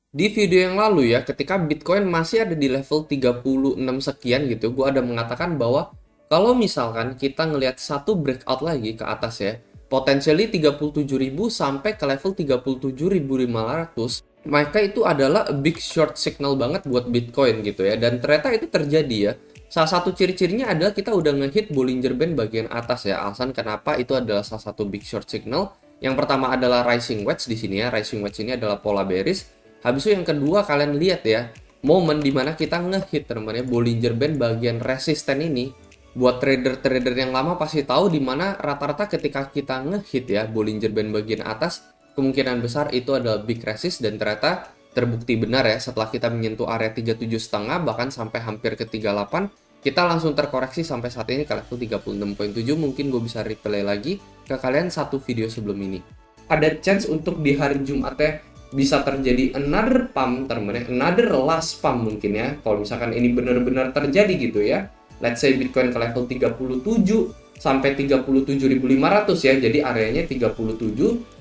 Di video yang lalu ya, ketika Bitcoin masih ada di level 36 sekian gitu, gue ada mengatakan bahwa kalau misalkan kita ngelihat satu breakout lagi ke atas ya, potensially 37.000 sampai ke level 37.500, maka itu adalah a big short signal banget buat Bitcoin gitu ya. Dan ternyata itu terjadi ya. Salah satu ciri-cirinya adalah kita udah ngehit Bollinger Band bagian atas ya. Alasan kenapa itu adalah salah satu big short signal. Yang pertama adalah rising wedge di sini ya. Rising wedge ini adalah pola bearish. Habis itu yang kedua kalian lihat ya, momen dimana kita ngehit namanya Bollinger Band bagian resisten ini. Buat trader-trader yang lama pasti tahu dimana rata-rata ketika kita ngehit ya Bollinger Band bagian atas, kemungkinan besar itu adalah big resist dan ternyata terbukti benar ya setelah kita menyentuh area 37,5 bahkan sampai hampir ke 38, kita langsung terkoreksi sampai saat ini ke level 36,7. Mungkin gue bisa replay lagi ke kalian satu video sebelum ini. Ada chance untuk di hari Jumatnya bisa terjadi another pump teman-teman, another last pump mungkin ya. Kalau misalkan ini benar-benar terjadi gitu ya. Let's say Bitcoin ke level 37 sampai 37.500 ya. Jadi areanya 37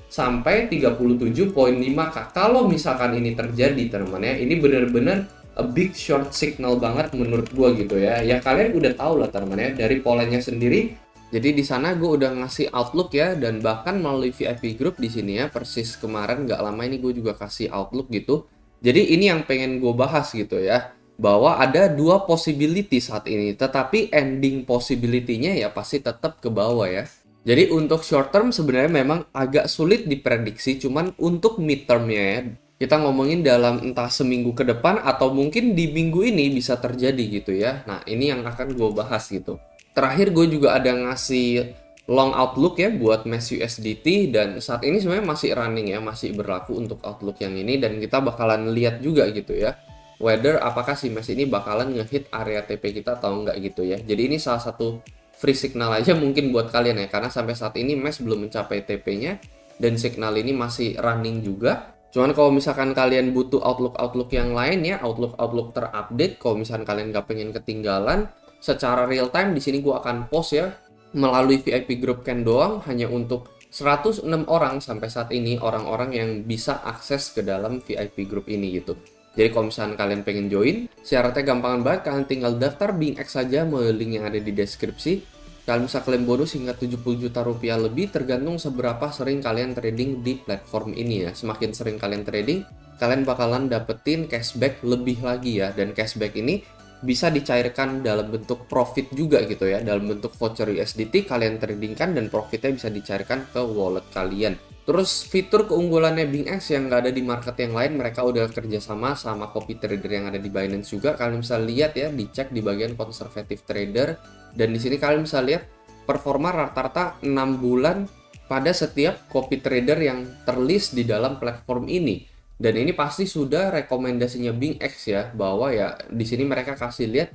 sampai 37,5K. Kalau misalkan ini terjadi teman-teman ya, ini benar-benar a big short signal banget menurut gua gitu ya. Ya kalian udah tahu lah teman-teman ya dari polanya sendiri. Jadi di sana gue udah ngasih outlook ya, dan bahkan melalui VIP group di sini ya, persis kemarin nggak lama ini gue juga kasih outlook gitu. Jadi ini yang pengen gue bahas gitu ya, bahwa ada dua possibility saat ini, tetapi ending possibility-nya ya pasti tetap ke bawah ya. Jadi untuk short term sebenarnya memang agak sulit diprediksi, cuman untuk mid term-nya ya, kita ngomongin dalam entah seminggu ke depan atau mungkin di minggu ini bisa terjadi gitu ya. Nah ini yang akan gue bahas gitu. Terakhir gue juga ada ngasih long outlook ya buat MESH USDT, dan saat ini sebenarnya masih running ya, masih berlaku untuk outlook yang ini, dan kita bakalan lihat juga gitu ya whether apakah si MESH ini bakalan ngehit area TP kita atau enggak gitu ya. Jadi ini salah satu free signal aja mungkin buat kalian ya, karena sampai saat ini MESH belum mencapai TP-nya dan signal ini masih running juga. Cuman kalau misalkan kalian butuh outlook yang lain ya, outlook terupdate, kalau misalkan kalian nggak pengen ketinggalan secara real time, di sini gue akan post ya melalui VIP group Ken doang, hanya untuk 106 orang sampai saat ini, orang-orang yang bisa akses ke dalam VIP group ini gitu. Jadi kalau misalkan kalian pengen join, syaratnya gampangan banget, kalian tinggal daftar BingX saja melalui link yang ada di deskripsi. Kalian bisa klaim bonus hingga 70 juta rupiah lebih tergantung seberapa sering kalian trading di platform ini ya. Semakin sering kalian trading, kalian bakalan dapetin cashback lebih lagi ya. Dan cashback ini bisa dicairkan dalam bentuk profit juga gitu ya. Dalam bentuk voucher USDT kalian tradingkan dan profitnya bisa dicairkan ke wallet kalian. Terus fitur keunggulannya BingX yang nggak ada di market yang lain, mereka udah kerjasama sama copy trader yang ada di Binance juga. Kalian bisa lihat ya, dicek di bagian conservative trader. Dan di sini kalian bisa lihat performa rata-rata 6 bulan pada setiap copy trader yang terlist di dalam platform ini. Dan ini pasti sudah rekomendasinya BingX ya, bahwa ya di sini mereka kasih lihat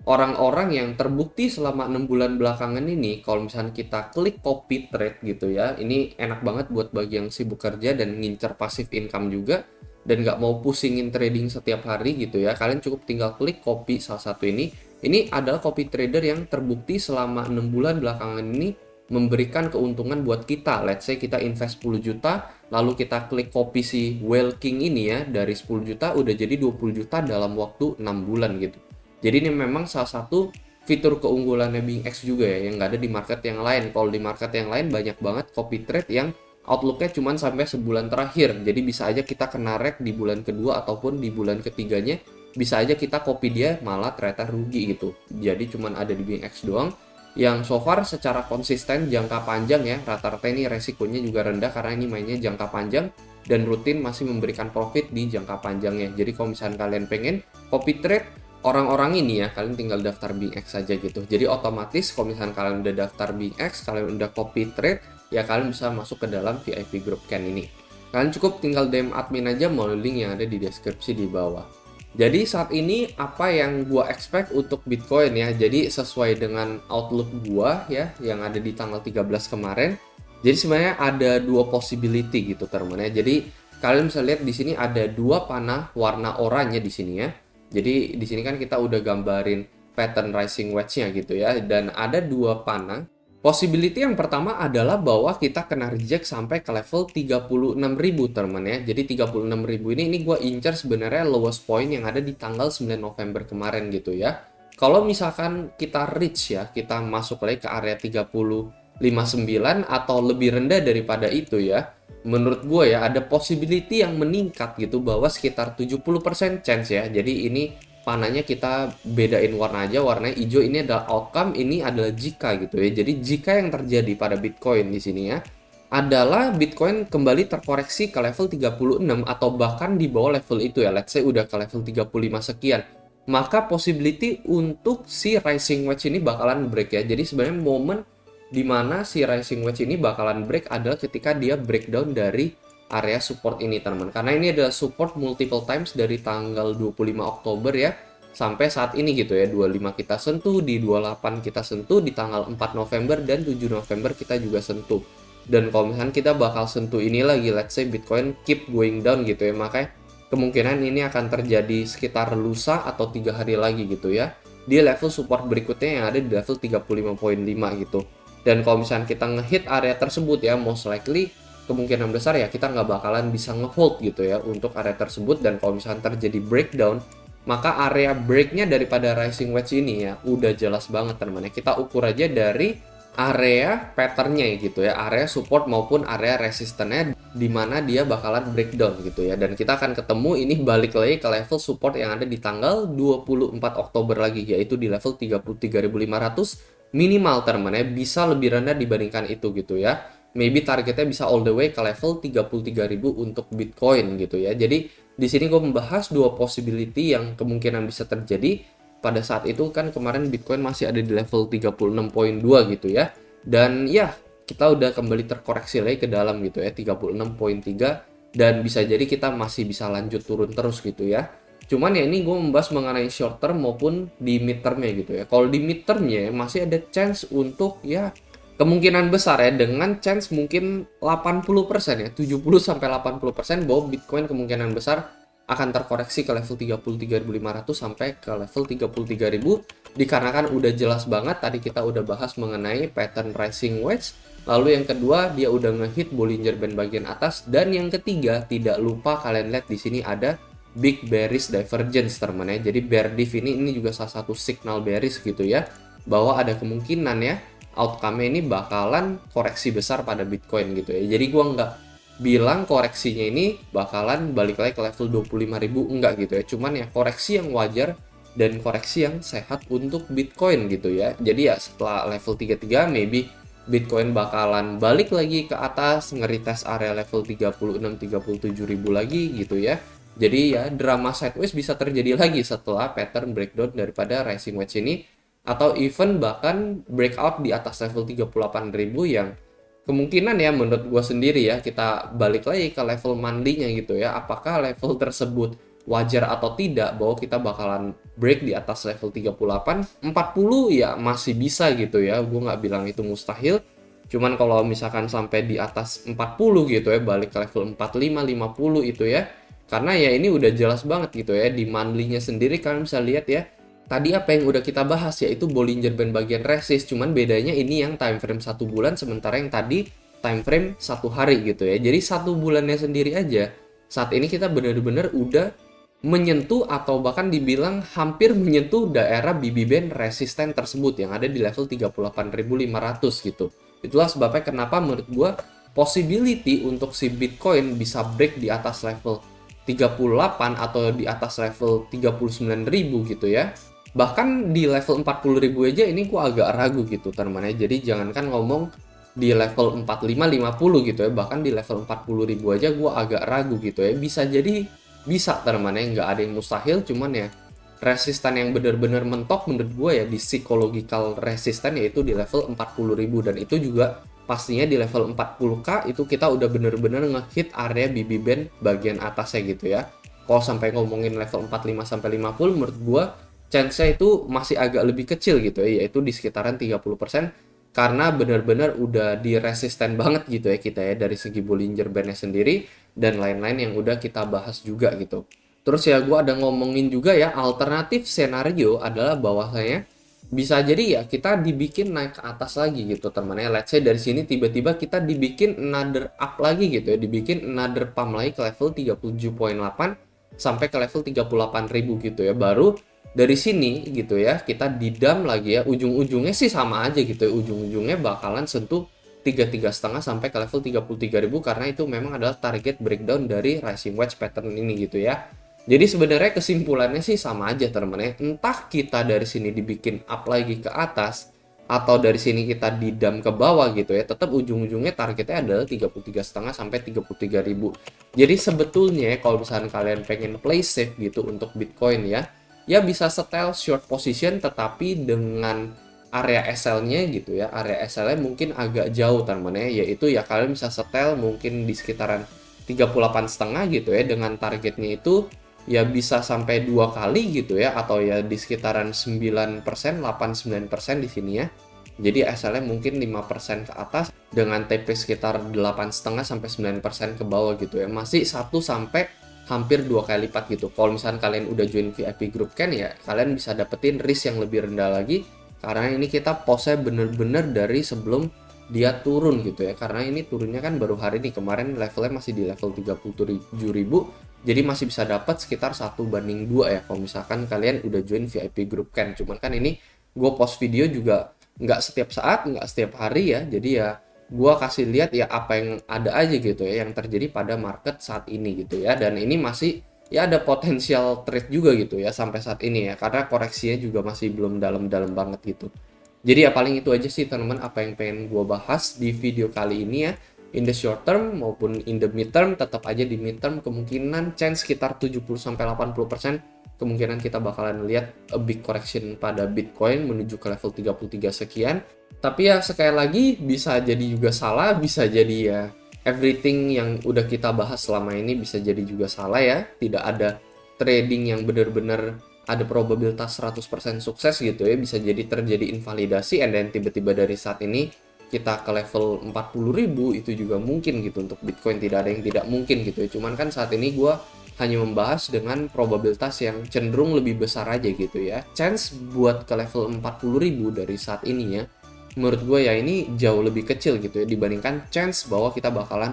orang-orang yang terbukti selama 6 bulan belakangan ini. Kalau misalnya kita klik copy trade gitu ya, ini enak banget buat bagi yang sibuk kerja dan ngincer passive income juga, dan nggak mau pusingin trading setiap hari gitu ya. Kalian cukup tinggal klik copy salah satu ini adalah copy trader yang terbukti selama 6 bulan belakangan ini memberikan keuntungan buat kita. Let's say kita invest 10 juta, lalu kita klik copy si Whale King ini ya, dari 10 juta udah jadi 20 juta dalam waktu 6 bulan gitu. Jadi ini memang salah satu fitur keunggulannya BingX juga ya, yang nggak ada di market yang lain. Kalau di market yang lain banyak banget copy trade yang outlooknya cuma sampai sebulan terakhir. Jadi bisa aja kita kena rek di bulan kedua ataupun di bulan ketiganya, bisa aja kita copy dia malah ternyata rugi gitu. Jadi cuma ada di BingX doang yang so far secara konsisten jangka panjang ya, rata-rata ini resikonya juga rendah karena ini mainnya jangka panjang dan rutin masih memberikan profit di jangka panjangnya. Jadi kalau misalnya kalian pengen copy trade orang-orang ini ya, kalian tinggal daftar BingX saja gitu. Jadi otomatis kalau misalnya kalian udah daftar BingX, kalian udah copy trade, ya kalian bisa masuk ke dalam VIP group Ken ini. Kalian cukup tinggal DM admin aja melalui link yang ada di deskripsi di bawah. Jadi saat ini apa yang gua expect untuk Bitcoin ya, jadi sesuai dengan outlook gua ya, yang ada di tanggal 13 kemarin. Jadi sebenarnya ada dua possibility gitu teman-teman ya. Jadi kalian bisa lihat di sini ada dua panah warna oranye di sini ya. Jadi di sini kan kita udah gambarin pattern rising wedge-nya gitu ya, dan ada dua panah Possibility yang pertama adalah bahwa kita kena reject sampai ke level 36.000 teman ya. Jadi 36.000 ini gue incar sebenarnya lowest point yang ada di tanggal 9 November kemarin gitu ya. Kalau misalkan kita reach ya, kita masuk lagi ke area 30.59 atau lebih rendah daripada itu ya, menurut gue ya ada possibility yang meningkat gitu bahwa sekitar 70% chance ya. Jadi ini panahnya kita bedain warna aja, warna hijau ini adalah outcome, ini adalah jika gitu ya. Jadi jika yang terjadi pada Bitcoin di sini ya adalah Bitcoin kembali terkoreksi ke level 36 atau bahkan di bawah level itu ya, let's say udah ke level 35 sekian, maka possibility untuk si rising wedge ini bakalan break ya. Jadi sebenarnya momen dimana si rising wedge ini bakalan break adalah ketika dia breakdown dari area support ini teman-teman, karena ini adalah support multiple times dari tanggal 25 Oktober ya sampai saat ini gitu ya. 25 kita sentuh, di 28 kita sentuh, di tanggal 4 November dan 7 November kita juga sentuh. Dan kalau misalnya kita bakal sentuh ini lagi, let's say Bitcoin keep going down gitu ya, makanya kemungkinan ini akan terjadi sekitar lusa atau 3 hari lagi gitu ya di level support berikutnya yang ada di level 35.5 gitu. Dan kalau misalnya kita ngehit area tersebut ya, most likely kemungkinan besar ya kita nggak bakalan bisa ngehold gitu ya untuk area tersebut. Dan kalau misalnya terjadi breakdown, maka area breaknya daripada rising wedge ini ya udah jelas banget teman-teman. Kita ukur aja dari area patternnya gitu ya, area support maupun area resistannya di mana dia bakalan breakdown gitu ya. Dan kita akan ketemu ini balik lagi ke level support yang ada di tanggal 24 Oktober lagi, yaitu di level 33.500 minimal teman-teman ya, bisa lebih rendah dibandingkan itu gitu ya. Maybe targetnya bisa all the way ke level 33.000 untuk Bitcoin gitu ya. Jadi di sini gue membahas dua possibility yang kemungkinan bisa terjadi. Pada saat itu kan kemarin Bitcoin masih ada di level 36.2 gitu ya. Dan ya kita udah kembali terkoreksi lagi ke dalam gitu ya, 36.3, dan bisa jadi kita masih bisa lanjut turun terus gitu ya. Cuman ya ini gue membahas mengenai short term maupun di mid termnya gitu ya. Kalau di mid termnya masih ada chance untuk ya kemungkinan besar ya, dengan chance mungkin 80% ya, 70-80% bahwa Bitcoin kemungkinan besar akan terkoreksi ke level 33.500 sampai ke level 33.000, dikarenakan udah jelas banget tadi kita udah bahas mengenai pattern rising wedge. Lalu yang kedua dia udah ngehit Bollinger Band bagian atas, dan yang ketiga tidak lupa kalian lihat di sini ada big bearish divergence teman ya. Jadi bear div ini juga salah satu signal bearish gitu ya, bahwa ada kemungkinan ya outcome-nya ini bakalan koreksi besar pada Bitcoin gitu ya. Jadi gua nggak bilang koreksinya ini bakalan balik lagi ke level 25.000, enggak gitu ya. Cuman ya koreksi yang wajar dan koreksi yang sehat untuk Bitcoin gitu ya. Jadi ya setelah level 33 maybe Bitcoin bakalan balik lagi ke atas, nge-retest area level 36-37 ribu lagi gitu ya. Jadi ya drama sideways bisa terjadi lagi setelah pattern breakdown daripada rising wedge ini, atau even bahkan breakout di atas level 38.000 yang kemungkinan ya menurut gue sendiri ya kita balik lagi ke level monthly-nya gitu ya. Apakah level tersebut wajar atau tidak bahwa kita bakalan break di atas level 38, 40 ya masih bisa gitu ya. Gue nggak bilang itu mustahil. Cuman kalau misalkan sampai di atas 40 gitu ya, balik ke level 45, 50 itu ya. Karena ya ini udah jelas banget gitu ya, di monthly-nya sendiri kalian bisa lihat ya. Tadi apa yang udah kita bahas yaitu Bollinger Band bagian resist, cuman bedanya ini yang time frame 1 bulan sementara yang tadi time frame 1 hari gitu ya. Jadi 1 bulannya sendiri aja saat ini kita benar-benar udah menyentuh atau bahkan dibilang hampir menyentuh daerah BB Band resisten tersebut yang ada di level 38.500 gitu. Itulah sebabnya kenapa menurut gua possibility untuk si Bitcoin bisa break di atas level 38 atau di atas level 39.000 gitu ya. Bahkan di level 40.000 aja ini gua agak ragu gitu teman-teman ya. Jadi jangankan ngomong di level 45-50 gitu ya, bahkan di level 40.000 aja gua agak ragu gitu ya. Bisa jadi bisa teman-teman ya, nggak ada yang mustahil, cuman ya resistan yang benar-benar mentok menurut gua ya di psychological resistan yaitu di level 40.000, dan itu juga pastinya di level 40k itu kita udah bener-bener ngehit area BB Band bagian atasnya gitu ya. Kalau sampai ngomongin level 45 sampai 50 menurut gua chance-nya itu masih agak lebih kecil gitu ya, yaitu di sekitaran 30%, karena benar-benar udah di resisten banget gitu ya kita ya dari segi Bollinger Band-nya sendiri dan lain-lain yang udah kita bahas juga gitu. Terus ya gua ada ngomongin juga ya alternatif scenario adalah bahwasanya bisa jadi ya kita dibikin naik ke atas lagi gitu teman ya. Let's say dari sini tiba-tiba kita dibikin another up lagi gitu ya, dibikin another pump lagi ke level 37,8 sampai ke level 38.000 gitu ya. Baru dari sini gitu ya kita didam lagi ya, ujung-ujungnya sih sama aja gitu ya, ujung-ujungnya bakalan sentuh 33,5 sampai ke level 33.000 karena itu memang adalah target breakdown dari rising wedge pattern ini gitu ya. Jadi sebenarnya kesimpulannya sih sama aja teman-teman ya. Entah kita dari sini dibikin up lagi ke atas atau dari sini kita didam ke bawah gitu ya, tetap ujung-ujungnya targetnya adalah 33,5 sampai 33.000. Jadi sebetulnya kalau misalnya kalian pengen play safe gitu untuk Bitcoin ya, ya bisa setel short position tetapi dengan area SL-nya gitu ya. Area SL-nya mungkin agak jauh teman-teman ya, yaitu ya kalian bisa setel mungkin di sekitaran 38,5 gitu ya, dengan targetnya itu ya bisa sampai 2 kali gitu ya, atau ya di sekitaran 9%, 8-9% di sini ya. Jadi SL-nya mungkin 5% ke atas dengan TP sekitar 8,5 sampai 9% ke bawah gitu ya. Masih 1 sampai hampir 2 kali lipat gitu. Kalau misalnya kalian udah join VIP group kan ya, kalian bisa dapetin risk yang lebih rendah lagi karena ini kita pause bener-bener dari sebelum dia turun gitu ya, karena ini turunnya kan baru hari ini, kemarin levelnya masih di level 37.000, jadi masih bisa dapat sekitar 1/2 ya kalau misalkan kalian udah join VIP group kan. Cuman kan ini gue post video juga nggak setiap saat, nggak setiap hari ya, jadi ya gue kasih lihat ya apa yang ada aja gitu ya, yang terjadi pada market saat ini gitu ya. Dan ini masih ya ada potensial trade juga gitu ya sampai saat ini ya, karena koreksinya juga masih belum dalam-dalam banget gitu. Jadi ya paling itu aja sih teman-teman apa yang pengen gue bahas di video kali ini ya. In the short term maupun in the mid term, tetap aja di mid term kemungkinan chance sekitar 70-80% kemungkinan kita bakalan lihat a big correction pada Bitcoin menuju ke level 33 sekian. Tapi ya sekali lagi bisa jadi juga salah, bisa jadi ya everything yang udah kita bahas selama ini bisa jadi juga salah ya. Tidak ada trading yang benar-benar ada probabilitas 100% sukses gitu ya, bisa jadi terjadi invalidasi and then tiba-tiba dari saat ini kita ke level 40.000 itu juga mungkin gitu. Untuk Bitcoin tidak ada yang tidak mungkin gitu ya, cuman kan saat ini gue hanya membahas dengan probabilitas yang cenderung lebih besar aja gitu ya. Chance buat ke level 40.000 dari saat ini ya, menurut gue ya ini jauh lebih kecil gitu ya dibandingkan chance bahwa kita bakalan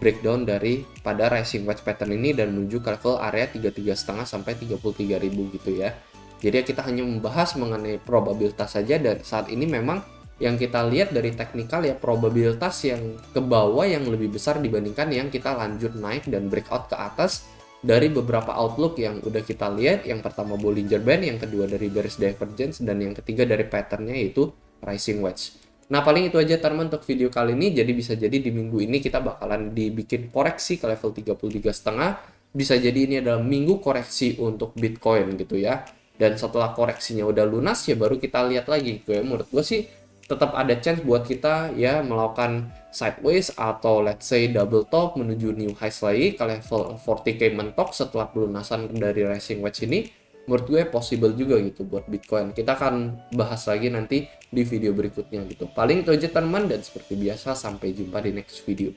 breakdown dari pada rising wedge pattern ini dan menuju ke level area 33,5 sampai 33.000 gitu ya. Jadi ya kita hanya membahas mengenai probabilitas saja, dan saat ini memang yang kita lihat dari teknikal ya probabilitas yang ke bawah yang lebih besar dibandingkan yang kita lanjut naik dan breakout ke atas dari beberapa outlook yang udah kita lihat. Yang pertama Bollinger Band, yang kedua dari bearish divergence, dan yang ketiga dari patternnya yaitu rising wedge. Nah paling itu aja teman untuk video kali ini. Jadi bisa jadi di minggu ini kita bakalan dibikin koreksi ke level 33,5. Bisa jadi ini adalah minggu koreksi untuk Bitcoin gitu ya. Dan setelah koreksinya udah lunas ya baru kita lihat lagi gitu ya. Menurut gue sih tetap ada chance buat kita ya melakukan sideways atau let's say double top menuju new highs lagi ke level 40k mentok setelah pelunasan dari rising wedge ini. Menurut gue possible juga gitu buat Bitcoin. Kita akan bahas lagi nanti di video berikutnya gitu. Paling itu aja teman, dan seperti biasa sampai jumpa di next video.